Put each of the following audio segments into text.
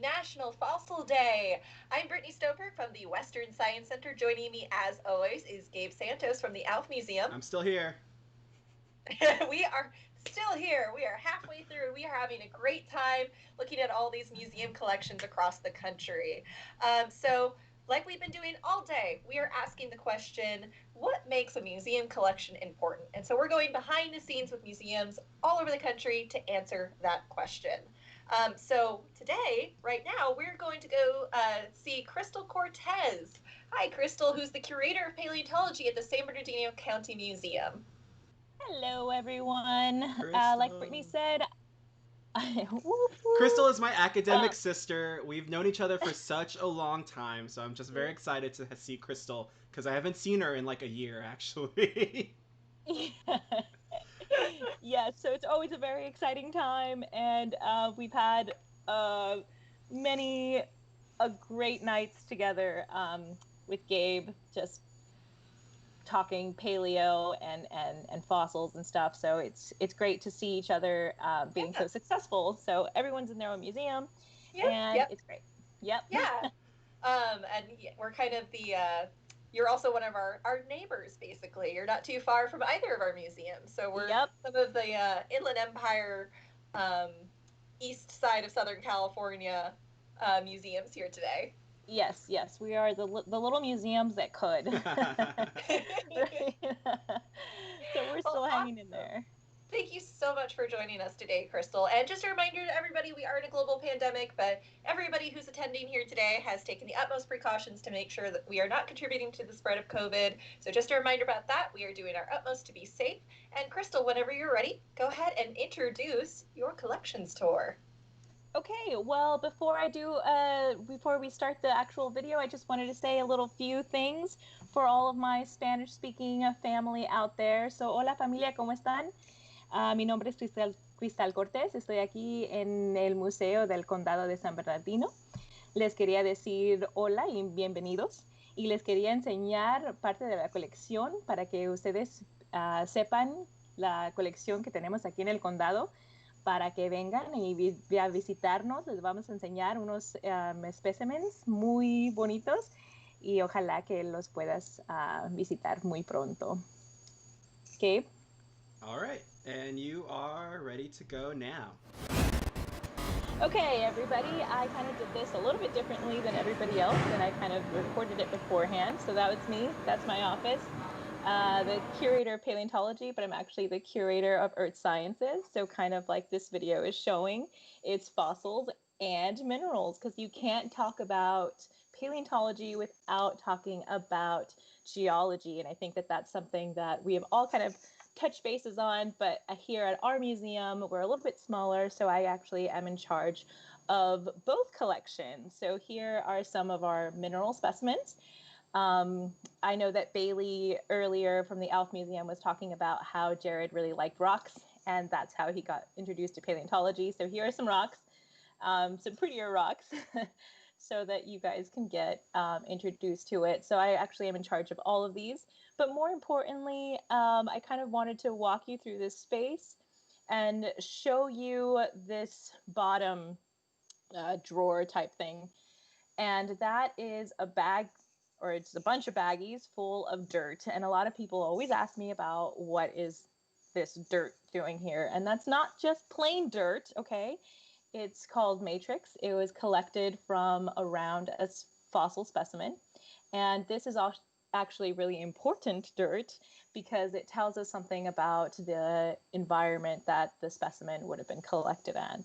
National Fossil Day. I'm Brittany Stover from the Western Science Center. Joining me, as always, is Gabe Santos from the Alf Museum. I'm still here. We are still here. We are halfway through. We are having a great time looking at all these museum collections across the country. So, like we've been doing all day, we are asking the question, what makes a museum collection important? And so we're going behind the scenes with museums all over the country to answer that question. So today, right now, we're going to go see Crystal Cortez. Hi, Crystal, who's the curator of paleontology at the San Bernardino County Museum. Hello, everyone. Like Brittany said, Crystal is my academic sister. We've known each other for such a long time, so I'm just very excited to see Crystal because I haven't seen her in like a year, actually. Yeah, so it's always a very exciting time, and we've had many great nights together with Gabe, just talking paleo and fossils and stuff. So it's great to see each other being so successful. So everyone's in their own museum, and it's great. Yep. Yeah. And we're kind of you're also one of our neighbors, basically. You're not too far from either of our museums. So we're some of the Inland Empire, east side of Southern California museums here today. Yes, we are the little museums that could. So we're still hanging in there. Thank you so much for joining us today, Crystal. And just a reminder to everybody, we are in a global pandemic, but everybody who's attending here today has taken the utmost precautions to make sure that we are not contributing to the spread of COVID. So just a reminder about that. We are doing our utmost to be safe. And Crystal, whenever you're ready, go ahead and introduce your collections tour. Okay, well, before we start the actual video, I just wanted to say a little few things for all of my Spanish-speaking family out there. So, hola familia, ¿cómo están? Mi nombre es Cristal Cortez, estoy aquí en el Museo del Condado de San Bernardino. Les quería decir hola y bienvenidos. Y les quería enseñar parte de la colección para que ustedes sepan la colección que tenemos aquí en el condado. Para que vengan y a visitarnos, les vamos a enseñar unos specimens muy bonitos y ojalá que los puedas visitar muy pronto. Gabe? All right, and you are ready to go now. Okay, everybody, I kind of did this a little bit differently than everybody else, and I kind of recorded it beforehand. So that was me. That's my office. The curator of paleontology, but I'm actually the curator of earth sciences. So kind of like this video is showing, it's fossils and minerals, because you can't talk about paleontology without talking about geology. And I think that that's something that we have all kind of touched bases on, but here at our museum, we're a little bit smaller. So I actually am in charge of both collections. So here are some of our mineral specimens. I know that Bailey earlier from the Alf Museum was talking about how Jared really liked rocks, and that's how he got introduced to paleontology. So here are some rocks, some prettier rocks, so that you guys can get introduced to it. So I actually am in charge of all of these. But more importantly, I kind of wanted to walk you through this space and show you this bottom drawer type thing. And that is a bag, or it's a bunch of baggies full of dirt. And a lot of people always ask me about what is this dirt doing here. And that's not just plain dirt, okay? It's called matrix. It was collected from around a fossil specimen. And this is actually really important dirt because it tells us something about the environment that the specimen would have been collected in.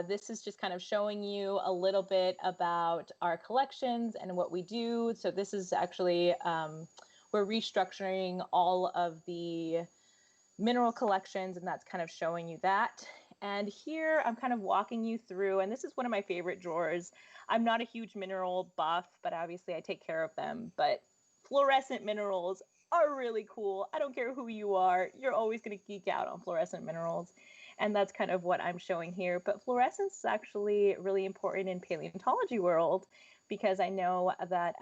This is just kind of showing you a little bit about our collections and what we do. So this is actually, we're restructuring all of the mineral collections, and that's kind of showing you that. And here I'm kind of walking you through, and this is one of my favorite drawers. I'm not a huge mineral buff, but obviously I take care of them. But fluorescent minerals are really cool. I don't care who you are. You're always going to geek out on fluorescent minerals. And that's kind of what I'm showing here. But fluorescence is actually really important in paleontology world because I know that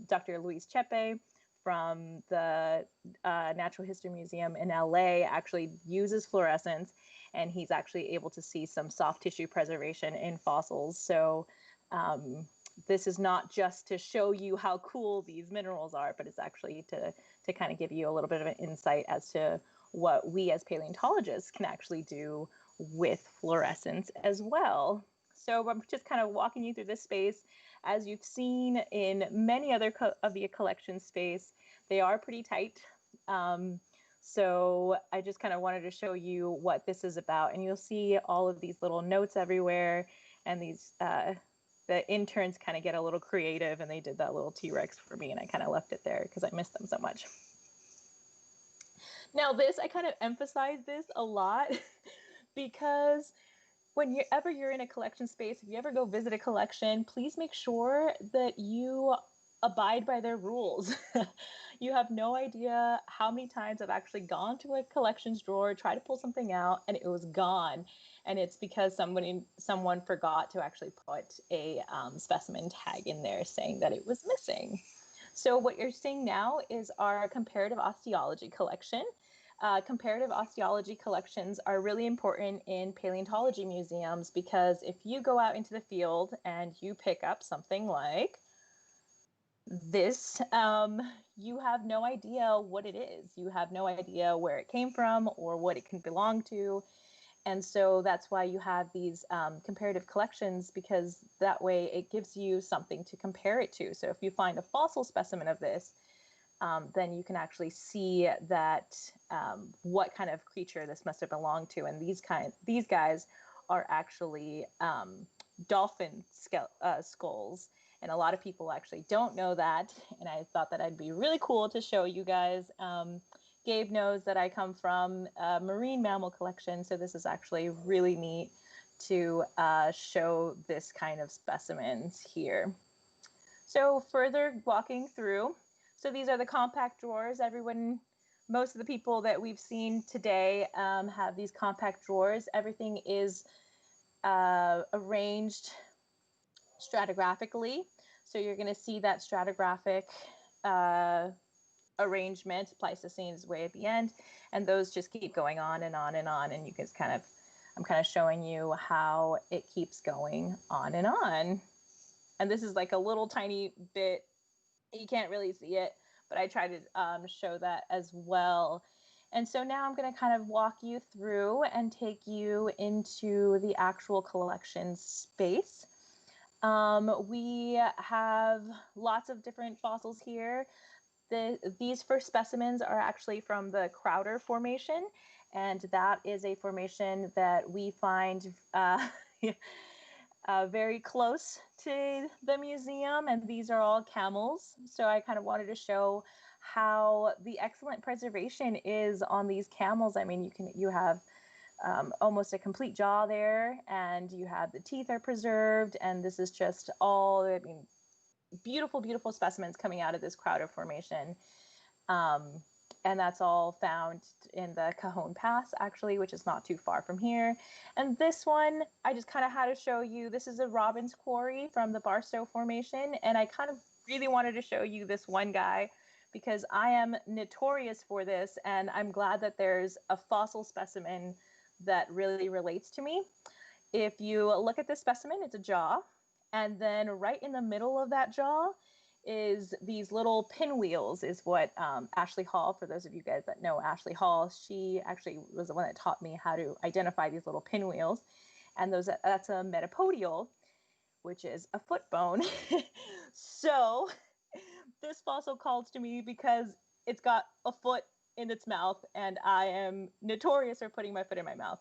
Dr. Luis Chepe from the Natural History Museum in LA actually uses fluorescence, and he's actually able to see some soft tissue preservation in fossils. So this is not just to show you how cool these minerals are, but it's actually to kind of give you a little bit of an insight as to what we as paleontologists can actually do with fluorescence as well. So I'm just kind of walking you through this space. As you've seen in many other of the collection space, they are pretty tight. So I just kind of wanted to show you what this is about. And you'll see all of these little notes everywhere, and these the interns kind of get a little creative, and they did that little T-Rex for me, and I kind of left it there because I miss them so much. Now this, I kind of emphasize this a lot because whenever you're in a collection space, if you ever go visit a collection, please make sure that you abide by their rules. You have no idea how many times I've actually gone to a collections drawer, tried to pull something out, and it was gone. And it's because someone forgot to actually put a specimen tag in there saying that it was missing. So what you're seeing now is our comparative osteology collection. Comparative osteology collections are really important in paleontology museums because if you go out into the field and you pick up something like this, you have no idea what it is. You have no idea where it came from or what it can belong to. And so that's why you have these comparative collections, because that way it gives you something to compare it to. So if you find a fossil specimen of this, then you can actually see that what kind of creature this must have belonged to. And these guys are actually dolphin skulls. And a lot of people actually don't know that. And I thought that I'd be really cool to show you guys. Gabe knows that I come from a marine mammal collection, so this is actually really neat to show this kind of specimens here. So further walking through, so these are the compact drawers. Most of the people that we've seen today have these compact drawers. Everything is arranged stratigraphically. So you're going to see that stratigraphic arrangement. Pleistocene is way at the end, and those just keep going on and on and on. And you can I'm kind of showing you how it keeps going on and on. And this is like a little tiny bit. You can't really see it, but I try to show that as well. And so now I'm going to kind of walk you through and take you into the actual collection space. We have lots of different fossils here. These first specimens are actually from the Crowder Formation, and that is a formation that we find very close to the museum, and these are all camels. So I kind of wanted to show how the excellent preservation is on these camels. I mean, you have almost a complete jaw there, and you have the teeth are preserved, and this is just all, I mean, beautiful, beautiful specimens coming out of this Crowder Formation. And that's all found in the Cajon Pass, actually, which is not too far from here. And this one, I just kind of had to show you, this is a Robbins Quarry from the Barstow Formation. And I kind of really wanted to show you this one guy because I am notorious for this. And I'm glad that there's a fossil specimen that really relates to me. If you look at this specimen, it's a jaw. And then right in the middle of that jaw is these little pinwheels, is what Ashley Hall, for those of you guys that know Ashley Hall, she actually was the one that taught me how to identify these little pinwheels. And that's a metapodial, which is a foot bone. So this fossil calls to me because it's got a foot in its mouth, and I am notorious for putting my foot in my mouth.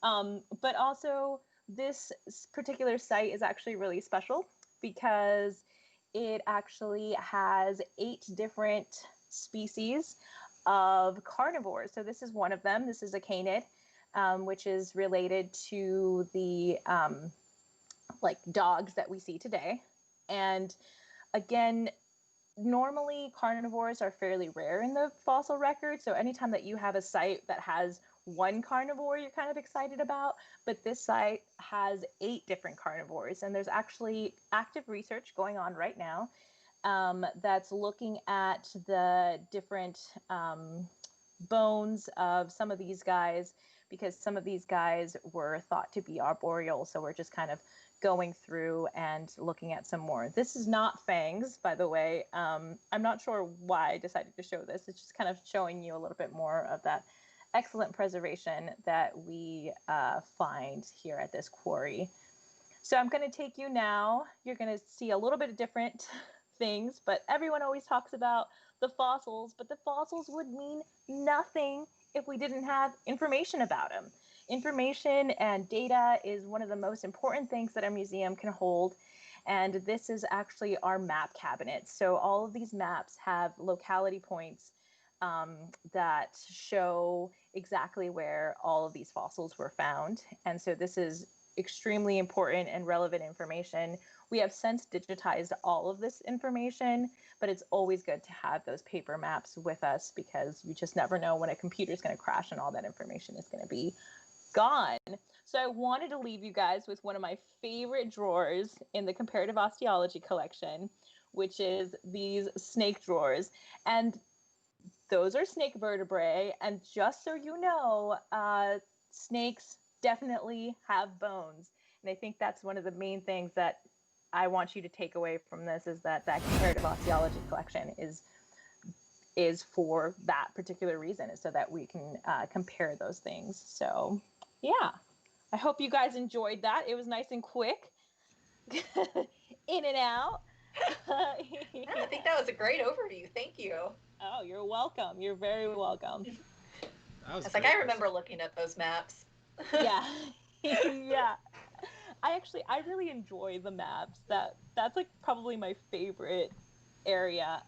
But also, this particular site is actually really special because it actually has 8 different species of carnivores. So this is one of them. This is a canid, which is related to the like dogs that we see today. And again, normally carnivores are fairly rare in the fossil record. So anytime that you have a site that has one carnivore you're kind of excited about, but this site has 8 different carnivores, and there's actually active research going on right now that's looking at the different bones of some of these guys, because some of these guys were thought to be arboreal. So we're just kind of going through and looking at some more. This is not fangs, by the way. I'm not sure why I decided to show this. It's just kind of showing you a little bit more of that excellent preservation that we find here at this quarry. So I'm going to take you now. You're going to see a little bit of different things, but everyone always talks about the fossils, but the fossils would mean nothing if we didn't have information about them. Information and data is one of the most important things that a museum can hold. And this is actually our map cabinet. So all of these maps have locality points that show exactly where all of these fossils were found. And so this is extremely important and relevant information. We have since digitized all of this information, but it's always good to have those paper maps with us because you just never know when a computer is going to crash and all that information is going to be gone. So I wanted to leave you guys with one of my favorite drawers in the Comparative Osteology collection, which is these snake drawers. And those are snake vertebrae. And just so you know, snakes definitely have bones. And I think that's one of the main things that I want you to take away from this, is that Comparative Osteology collection is for that particular reason, is so that we can compare those things. So yeah, I hope you guys enjoyed that. It was nice and quick. In and out. I think that was a great overview. Thank you. Oh, you're welcome. You're very welcome. It's like I remember looking at those maps. Yeah. Yeah. I really enjoy the maps. That's like probably my favorite area,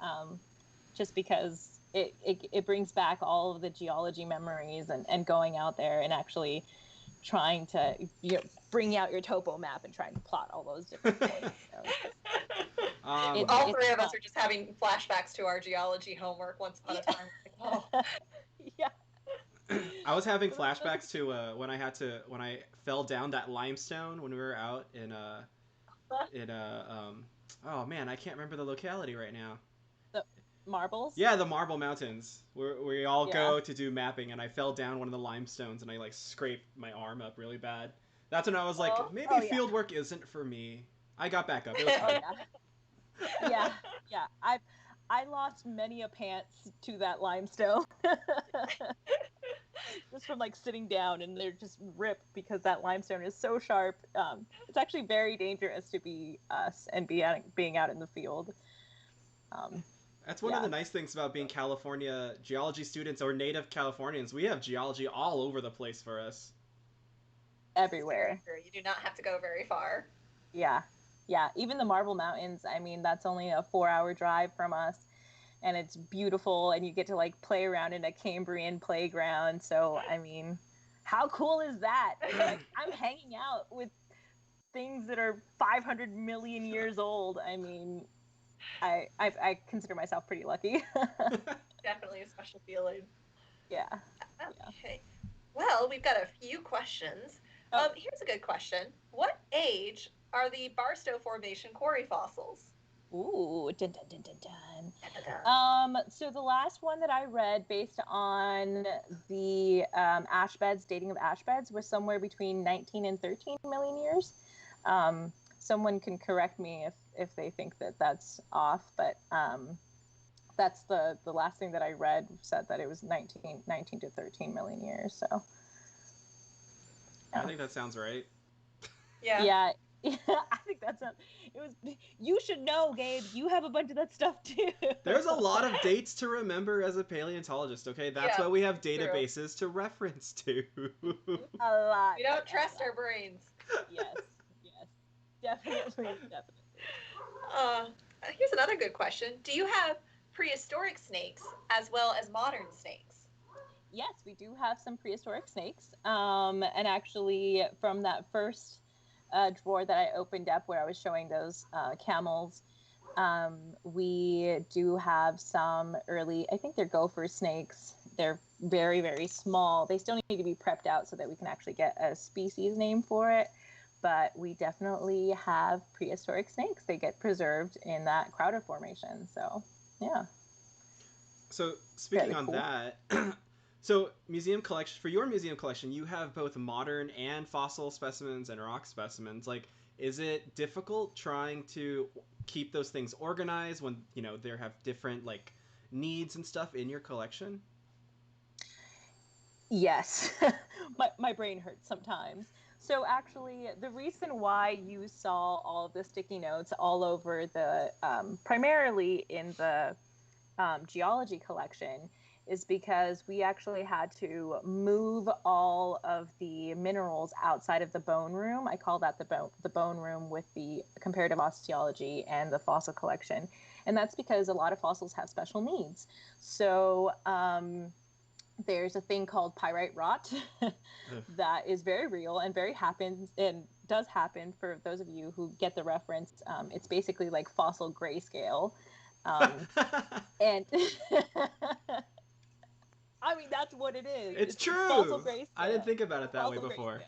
just because it brings back all of the geology memories and going out there and actually trying to bring out your topo map and trying to plot all those different points. So all three of us are just having flashbacks to our geology homework once upon a time. Oh. Yeah. I was having flashbacks to when I fell down that limestone when we were out in oh man, I can't remember the locality right now. The Marbles? Yeah, the Marble Mountains, where we all go to do mapping, and I fell down one of the limestones and I like scraped my arm up really bad. That's when I was like, maybe field work isn't for me. I got back up. It was fine. Yeah. I lost many a pants to that limestone. Just from like sitting down, and they're just ripped because that limestone is so sharp. It's actually very dangerous to be us and being out in the field. That's one of the nice things about being California geology students or native Californians. We have geology all over the place for us. Everywhere. You do not have to go very far. Yeah. Even the Marble Mountains, I mean, that's only a 4-hour drive from us. And it's beautiful, and you get to like play around in a Cambrian playground. So, I mean, how cool is that? Like, I'm hanging out with things that are 500 million years old. I mean, I consider myself pretty lucky. Definitely a special feeling. Yeah. Okay. Well, we've got a few questions. Here's a good question. What age are the Barstow Formation quarry fossils? Ooh, dun, dun, dun, dun, dun. So the last one that I read, based on the ash beds, dating of ash beds, was somewhere between 19 and 13 million years. Someone can correct me if they think that that's off, but that's the last thing that I read said that it was 19 to 13 million years. So I think that sounds right. Yeah. I think that's not. It was. You should know, Gabe. You have a bunch of that stuff too. There's a lot of dates to remember as a paleontologist. Okay, that's why we have databases to reference to. A lot. We don't trust our brains. Yes. Definitely. Here's another good question. Do you have prehistoric snakes as well as modern snakes? Yes, we do have some prehistoric snakes. And actually, from that first drawer that I opened up where I was showing those camels, we do have some early, I think they're gopher snakes. They're very, very small. They still need to be prepped out so that we can actually get a species name for it. but we definitely have prehistoric snakes. They get preserved in that Crowder Formation. So, yeah. So speaking on that, so museum collection, for your museum collection, you have both modern and fossil specimens and rock specimens. Like, is it difficult trying to keep those things organized when, you know, they have different like needs and stuff in your collection? Yes. my brain hurts sometimes. So actually, the reason why you saw all of the sticky notes all over the, primarily in the geology collection, is because we actually had to move all of the minerals outside of the bone room. I call that the bone room with the comparative osteology and the fossil collection. And that's because a lot of fossils have special needs. So there's a thing called pyrite rot that is very real and very happens and does happen. For those of you who get the reference, it's basically like fossil grayscale. And I mean, that's what it is. It's true. Fossil grayscale. I didn't think about it that way before.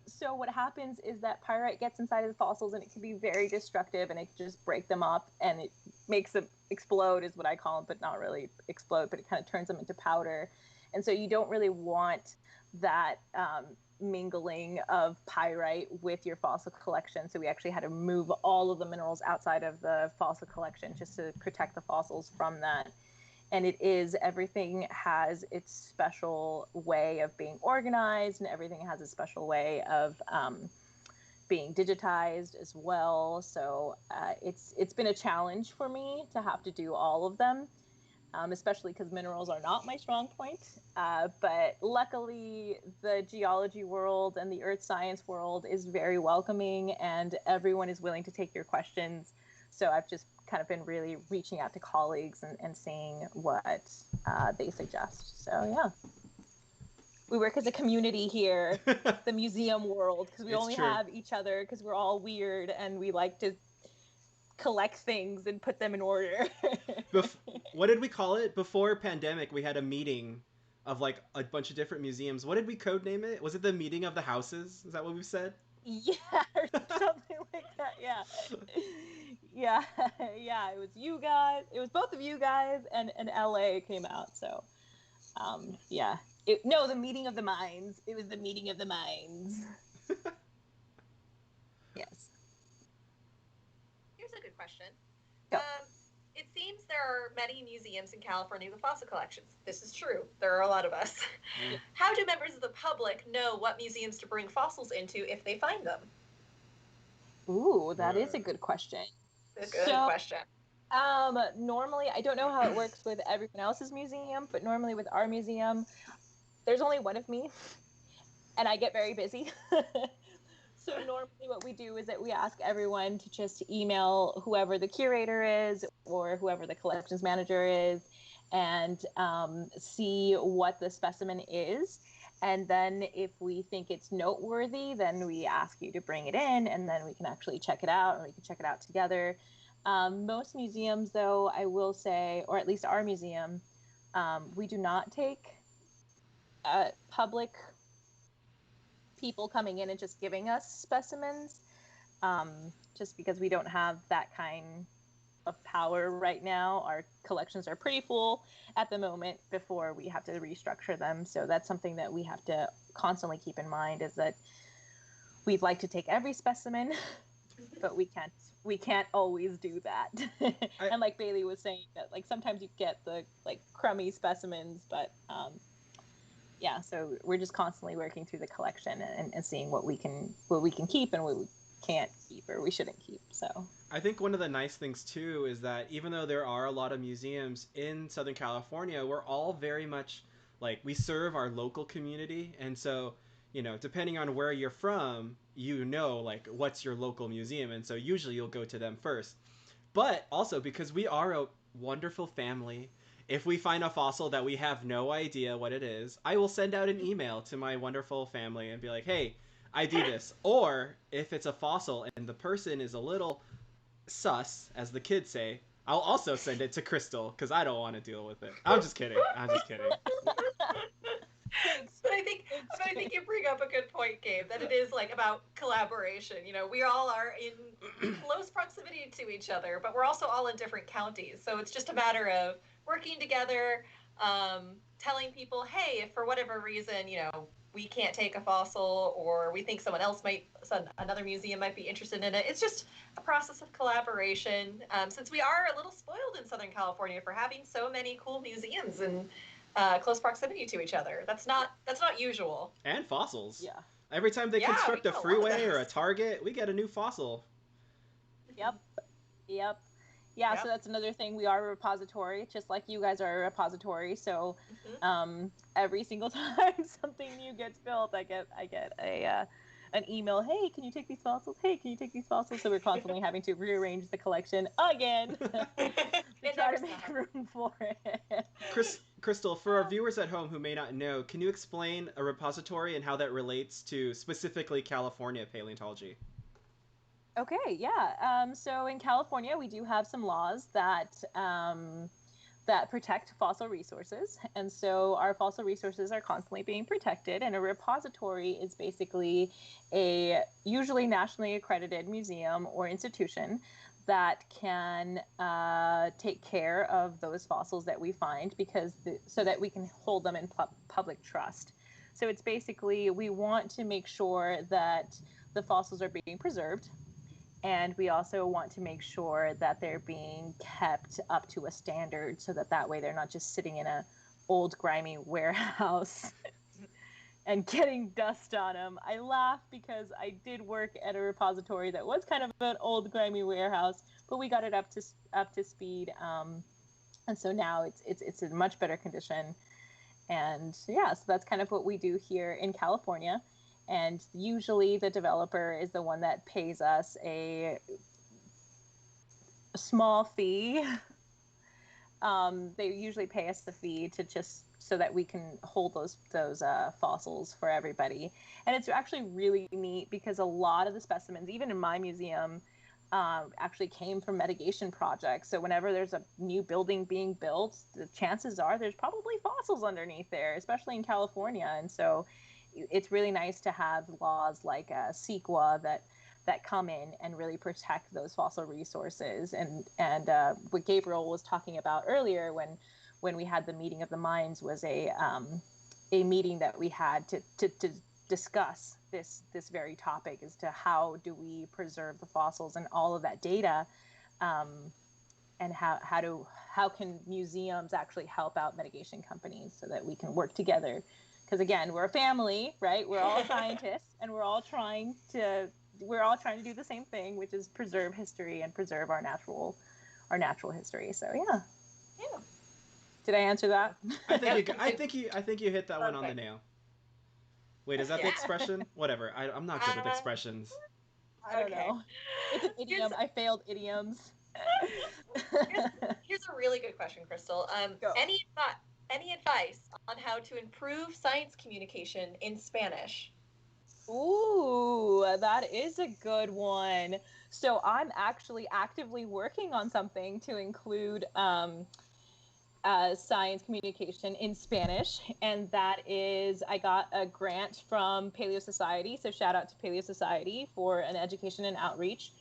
So what happens is that pyrite gets inside of the fossils, and it can be very destructive, and it can just break them up, and it makes them explode, is what I call them, but not really explode, but it kind of turns them into powder. And so you don't really want that mingling of pyrite with your fossil collection. So we actually had to move all of the minerals outside of the fossil collection just to protect the fossils from that. And everything has its special way of being organized, and everything has a special way of being digitized as well. So it's been a challenge for me to have to do all of them, especially because minerals are not my strong point. But luckily, the geology world and the earth science world is very welcoming, and everyone is willing to take your questions. So I've just kind of been really reaching out to colleagues and seeing what they suggest. So yeah, we work as a community here, the museum world, because we only have each other, because we're all weird and we like to collect things and put them in order. What did we call it? Before pandemic, we had a meeting of like a bunch of different museums. What did we codename it? Was it the meeting of the houses? Is that what we said? Yeah, or something like that. Yeah. Yeah. It was you guys. It was both of you guys, and LA came out. So, yeah. The meeting of the minds. It was the meeting of the minds. Yes. Here's a good question. Yep. It seems there are many museums in California with fossil collections. This is true. There are a lot of us. Yeah. How do members of the public know what museums to bring fossils into if they find them? Ooh, that is a good question. It's a good question. Normally, I don't know how it works with everyone else's museum, but normally with our museum, there's only one of me, and I get very busy. So normally what we do is that we ask everyone to just email whoever the curator is or whoever the collections manager is, and see what the specimen is. And then if we think it's noteworthy, then we ask you to bring it in, and then we can actually check it out, and we can check it out together. Most museums, though, I will say, or at least our museum, we do not take public people coming in and just giving us specimens, just because we don't have that kind of power right now. Our collections are pretty full at the moment before we have to restructure them. So that's something that we have to constantly keep in mind, is that we'd like to take every specimen, but we can't always do that. And like Bailey was saying, that like sometimes you get the like crummy specimens, but yeah, so we're just constantly working through the collection and seeing what we can keep and what we can't keep or we shouldn't keep. So I think one of the nice things too is that even though there are a lot of museums in Southern California, we're all very much like, we serve our local community, and so, you know, depending on where you're from, you know, like what's your local museum, and so usually you'll go to them first. But also because we are a wonderful family, if we find a fossil that we have no idea what it is, I will send out an email to my wonderful family and be like, hey, I do this. Or if it's a fossil and the person is a little sus, as the kids say, I'll also send it to Crystal, because I don't want to deal with it. I'm just kidding. Thanks. But I think you bring up a good point, Gabe, that it is like about collaboration. You know, we all are in close proximity to each other, but we're also all in different counties. So it's just a matter of working together, telling people, hey, if for whatever reason, you know, we can't take a fossil or we think another museum might be interested in it. It's just a process of collaboration. Since we are a little spoiled in Southern California for having so many cool museums and close proximity to each other. That's not usual. And fossils. Yeah. Every time they construct a freeway or a Target, we get a new fossil. Yep. Yeah, so that's another thing. We are a repository, just like you guys are a repository. So every single time something new gets built, I get an email. Hey, can you take these fossils? Hey, can you take these fossils? So we're constantly having to rearrange the collection again to try to make room for it. Crystal, for our viewers at home who may not know, can you explain a repository and how that relates to specifically California paleontology? Okay, yeah. So in California, we do have some laws that that protect fossil resources, and so our fossil resources are constantly being protected. And a repository is basically a usually nationally accredited museum or institution that can take care of those fossils that we find, so that we can hold them in public trust. So it's basically, we want to make sure that the fossils are being preserved. And we also want to make sure that they're being kept up to a standard, so that way they're not just sitting in a old grimy warehouse and getting dust on them. I laugh because I did work at a repository that was kind of an old grimy warehouse, but we got it up to speed, and so now it's in much better condition. And yeah, so that's kind of what we do here in California. And usually the developer is the one that pays us a small fee. They usually pay us the fee to just so that we can hold those fossils for everybody. And it's actually really neat because a lot of the specimens, even in my museum, actually came from mitigation projects. So whenever there's a new building being built, the chances are there's probably fossils underneath there, especially in California. And so it's really nice to have laws like CEQA that come in and really protect those fossil resources. And what Gabriel was talking about earlier when we had the meeting of the minds was a meeting that we had to discuss this very topic as to how do we preserve the fossils and all of that data, and how can museums actually help out mitigation companies so that we can work together. Because again, we're a family, right? We're all scientists, and we're all trying to do the same thing, which is preserve history and preserve our natural history. So yeah. Did I answer that? I think you hit that one on the nail. Wait, is that the expression? Whatever. I'm not good with expressions. I don't know. It's an idiom. I failed idioms. Here's a really good question, Crystal. Any advice on how to improve science communication in Spanish? Ooh, that is a good one. So I'm actually actively working on something to include science communication in Spanish, and that is, I got a grant from Paleo Society, so shout out to Paleo Society for an education and outreach.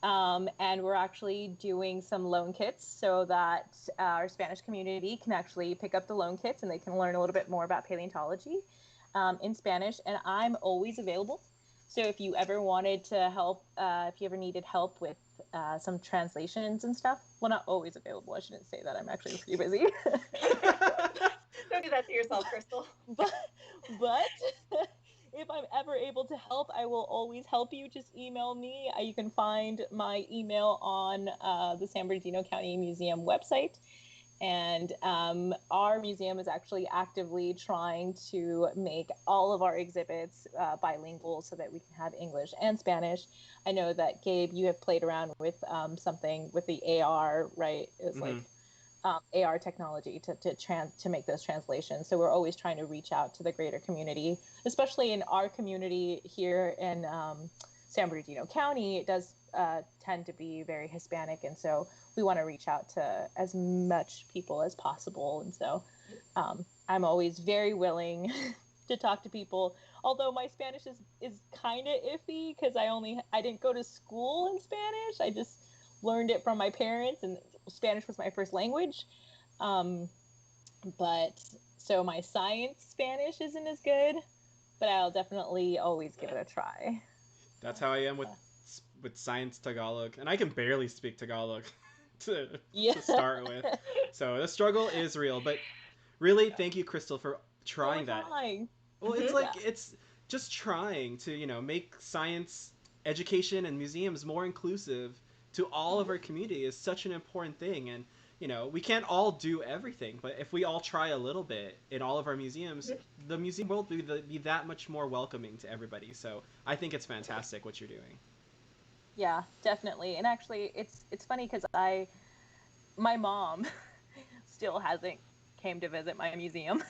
And we're actually doing some loan kits so that our Spanish community can actually pick up the loan kits and they can learn a little bit more about paleontology in Spanish. And I'm always available. So if you ever wanted to help, if you ever needed help with some translations and stuff, well, not always available. I shouldn't say that. I'm actually pretty busy. Don't do that to yourself, Crystal. But if I'm ever able to help, I will always help you. Just email me. You can find my email on the San Bernardino County Museum website. And our museum is actually actively trying to make all of our exhibits bilingual so that we can have English and Spanish. I know that, Gabe, you have played around with something with the AR, right? It's like AR technology to make those translations. So we're always trying to reach out to the greater community, especially in our community here in San Bernardino County. It does tend to be very Hispanic, and so we want to reach out to as much people as possible. And so I'm always very willing to talk to people, although my Spanish is kind of iffy because I didn't go to school in Spanish. I just learned it from my parents, and Spanish was my first language. But so my science Spanish isn't as good, but I'll definitely always give it a try. That's how I am with science Tagalog, and I can barely speak Tagalog to start with. So the struggle is real, but really, thank you, Crystal, for trying that. Well, it's like it's just trying to make science education and museums more inclusive to all of our community is such an important thing. And we can't all do everything, but if we all try a little bit in all of our museums, the museum world will be that much more welcoming to everybody. So I think it's fantastic what you're doing. Yeah, definitely. And actually, it's funny because my mom still hasn't came to visit my museum.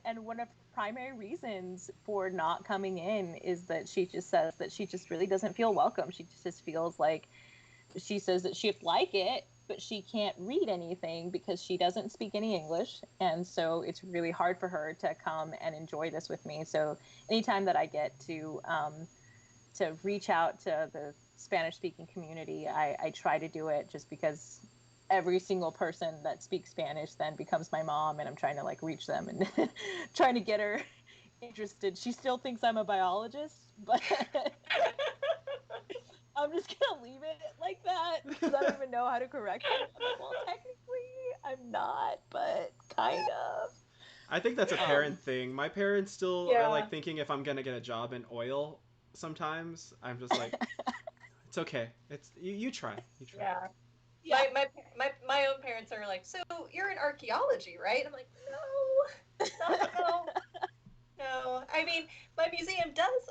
and one of the primary reasons for not coming in is that she just says that she just really doesn't feel welcome. She just feels like, she says that she'd like it, but she can't read anything because she doesn't speak any English. And so it's really hard for her to come and enjoy this with me. So anytime that I get to reach out to the Spanish speaking community, I try to do it, just because every single person that speaks Spanish then becomes my mom, and I'm trying to reach them and trying to get her interested. She still thinks I'm a biologist, but I'm just gonna leave it like that because I don't even know how to correct it. Well, technically I'm not, but kind of. I think that's a parent thing. My parents still are thinking if I'm gonna get a job in oil sometimes. I'm just like, it's okay. It's you try. You try. Yeah. Yeah. My own parents are like, so you're in archaeology, right? I'm like, no. No. I mean, my museum does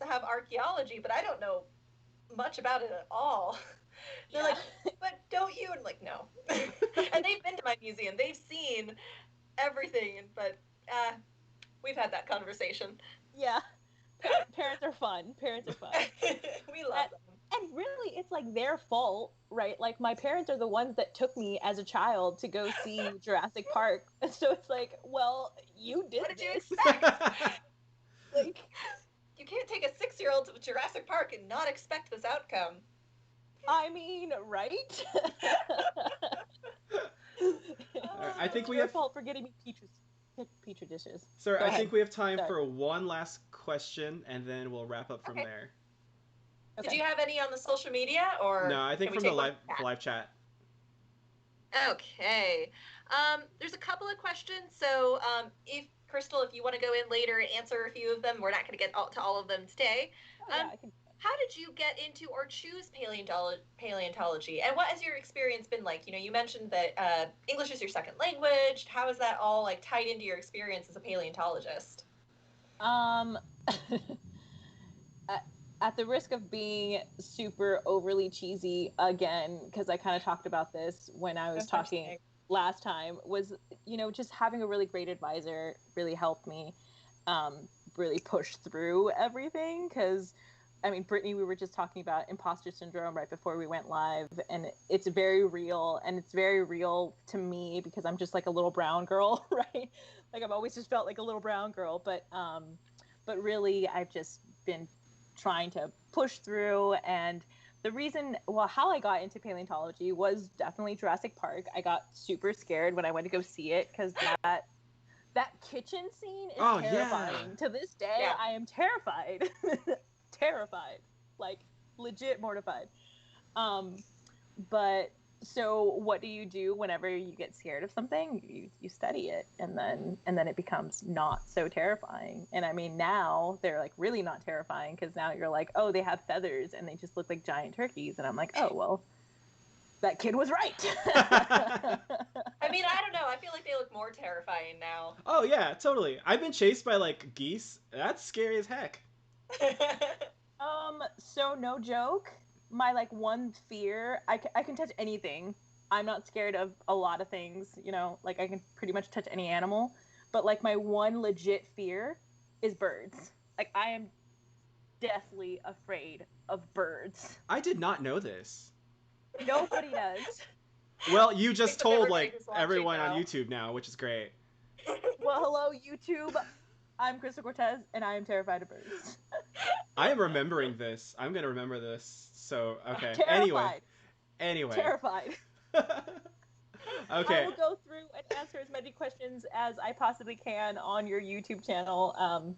have archaeology, but I don't know much about it at all. They're like, but don't you? And I'm like, no. And they've been to my museum. They've seen everything, but we've had that conversation. Yeah. Parents are fun. We love them. And really, it's their fault, right? My parents are the ones that took me as a child to go see Jurassic Park. And so it's well, you did What did you expect? You can't take a 6-year-old to Jurassic Park and not expect this outcome. I mean, right? I think we your have fault for getting me Petri dishes. Sir, I think we have time for one last question, and then we'll wrap up from there. Okay. Did you have any on the social media, or no? I think from the live chat. Okay. There's a couple of questions. So, if Crystal, if you want to go in later and answer a few of them, we're not going to get to all of them today. How did you get into or choose paleontology, and what has your experience been like? You mentioned that English is your second language. How is that all tied into your experience as a paleontologist? At the risk of being super overly cheesy again, because I kind of talked about this when I was talking last time, was just having a really great advisor really helped me really push through everything. Because Brittany, we were just talking about imposter syndrome right before we went live, and it's very real, and it's very real to me because I'm just a little brown girl, right? I've always just felt like a little brown girl, but really I've just been trying to push through. And the reason, how I got into paleontology was definitely Jurassic Park. I got super scared when I went to go see it because that kitchen scene is terrifying. To this day, I am terrified. Terrified, legit mortified. But so what do you do whenever you get scared of something? You study it, and then it becomes not so terrifying. And now they're really not terrifying, because now you're oh, they have feathers and they just look like giant turkeys, and I'm oh, well, that kid was right. I don't know. I feel like they look more terrifying now. Oh yeah, totally. I've been chased by geese. That's scary as heck. So no joke, my one fear, I can touch anything. I'm not scared of a lot of things, I can pretty much touch any animal, but my one legit fear is birds. I am deathly afraid of birds. I did not know this. Nobody does. Well, you just told like everyone now on YouTube now, which is great. Well, hello YouTube. I'm Crystal Cortez, and I am terrified of birds. I am remembering this. I'm gonna remember this. So okay. Terrified. Anyway. Terrified. Okay. I will go through and answer as many questions as I possibly can on your YouTube channel.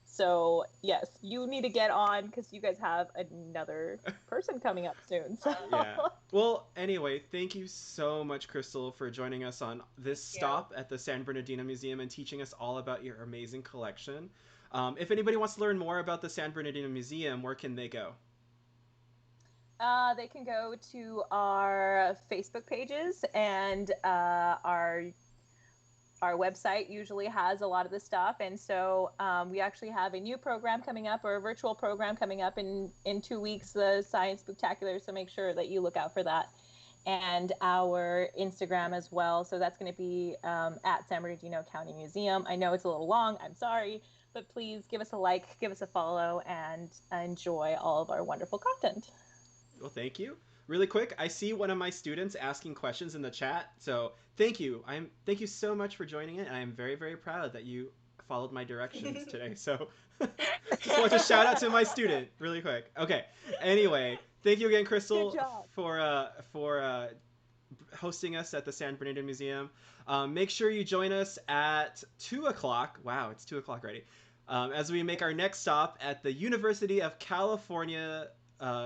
So yes, you need to get on because you guys have another person coming up soon. So. Yeah. Well, anyway, thank you so much, Crystal, for joining us on this stop at the San Bernardino Museum and teaching us all about your amazing collection. If anybody wants to learn more about the San Bernardino Museum, where can they go? They can go to our Facebook pages, and our website usually has a lot of the stuff. And so we actually have a new program coming up, or a virtual program coming up in 2 weeks, the Science Spooktacular. So make sure that you look out for that. And our Instagram as well. So that's going to be at San Bernardino County Museum. I know it's a little long. I'm sorry. But please give us a like, give us a follow, and enjoy all of our wonderful content. Well, thank you. Really quick, I see one of my students asking questions in the chat. So thank you. Thank you so much for joining it. And I am very, very proud that you followed my directions today. So just want to shout out to my student really quick. Okay. Anyway, thank you again, Crystal, for hosting us at the San Bernardino Museum. Make sure you join us at 2 o'clock. Wow, it's 2 o'clock already. As we make our next stop at the University of California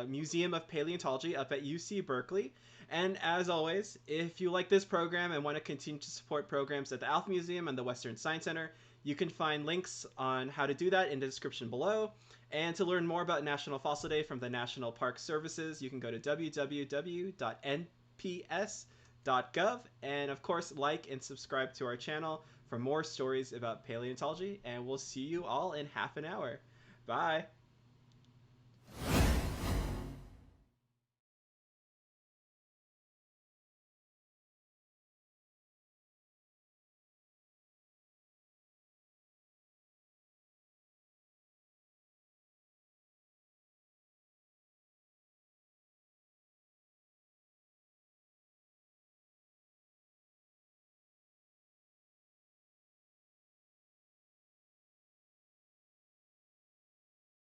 Museum of Paleontology up at UC Berkeley. And as always, if you like this program and want to continue to support programs at the Alf Museum and the Western Science Center, you can find links on how to do that in the description below. And to learn more about National Fossil Day from the National Park Services, you can go to www.nps.gov. And of course, like and subscribe to our channel for more stories about paleontology. And we'll see you all in half an hour. Bye.